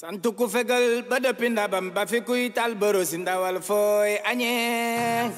santu ku fegal ba dëppi ndabam ba fi kuy tal borosi ndawal fooy añee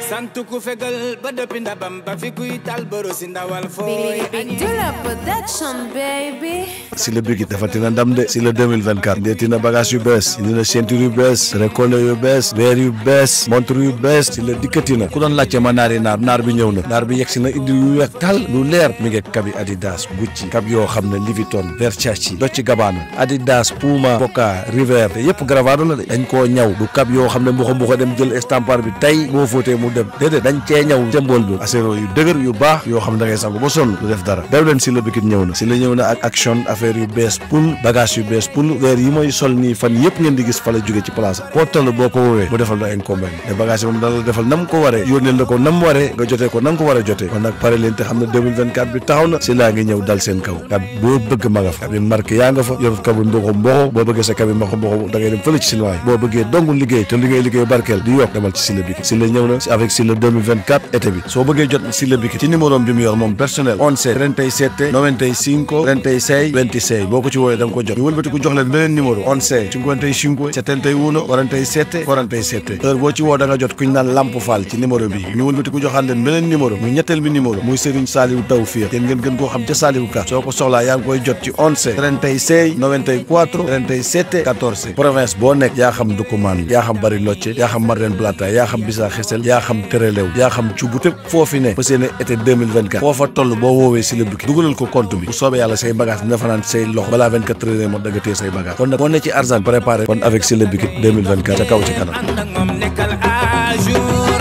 santu ku fegal ba dëppi ndabam ba fi kuy tal borosi ndawal fooy añee production baby. si le bigi dafa tina ndam de si le 2024 ndeeti na bagage yu bees indi na ceinture yu bees récolte yu bees verre yu bees montre yu bees si le dikkati na ku doon laajte ma naar bi ñëw na naar bi yegsi na indi lu weex tal lu leer mi ngi kabi Adidas Gucci kab yoo xam ne Louis Vuitton Versace Dolce Gabbana Adidas Puma Boca River te yëpp Gravado la de dañ koo ñaw du kab yoo xam ne mbuxa dem jël estampar bi tey boo fóotee mu dem déedéet dañ cee ñaw jëmbool bi acero yu dëgër yu baax yoo xam ne da ngay sangu ba sonn du def dara daw leen si la bikit ñëw na si la ñëw na ak action affaire yu bees pul bagage yu bees pul weer yi mooy sol nii fan yëpp ngeen di gis fa la jóge ci place boo toll boo ko woowee mu defal la incombent te bagage yi moom dana la defal nam ko waree yónneel la ko nam waree nga jotee ko nam ko war a jotee kon nag pare leen te xam ne 2024 bi taxaw na si laa ngi ñëw dal seen kaw kab boo bëgg ma nga fa kabin marque yaa nga fa yor kabu mboxo boo bëggee sa kabin mboxo da ngay dem fële ci siluwaay boo bëggee dongu liggéey te liggéey barkeel di yokk demal ci Sile Bikit Sile ñëw na avec Sile 2024 été bi soo bëggee jot Sile Bikit ci numéro bi mu yor moom personnel 11 37 95 36 26 boo ko ci wooyee da nga ko jot ñu wëlbati ko jox leen beneen numéro 11 55 71 47 47 heure boo ci woo da nga jot kuñ naan Lamp Fall ci numéro bi ñu wëlbati ko joxaat leen beneen numéro muy ñetteel bi numéro muy Serigne Saliou Tawfiq yéen ngeen gën koo xam ca Saliou Ka soo ko soxlaa yaa ngi koy jot ci 11 36 94 37 14 province boo nekk yaa xam Dukumaan yaa xam Bari Locce yaa xam Marien Blata yaa xam Bisa Xesel yaa xam Terelew yaa xam Cubu te foofi ne ba seen été 2024 foofa toll boo woowee Sile Bikit dugalal ko compte bi bu soobee yàlla say bagage dina fanaan say loxo balaa 24 heures moo da nga téye say bagage kon nag boo ne ci argent préparé kon avec Sile Bikit 2024 ca kaw ci kanam ànd ak moom nekkal à jour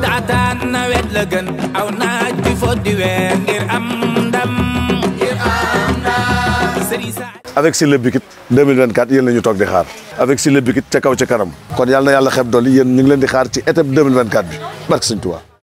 daataan nawet la gën aw naaj bi fo di weer ngir am ndam avec Sile Bikit 2024 yéen la ñu toog di xaar avec Sile Bikit ca kaw ca kanam kon yàlla na yàlla xeeb dolli yéen ñu ngi leen di xaar ci été 2024 bi barke Sëñ Tuubaa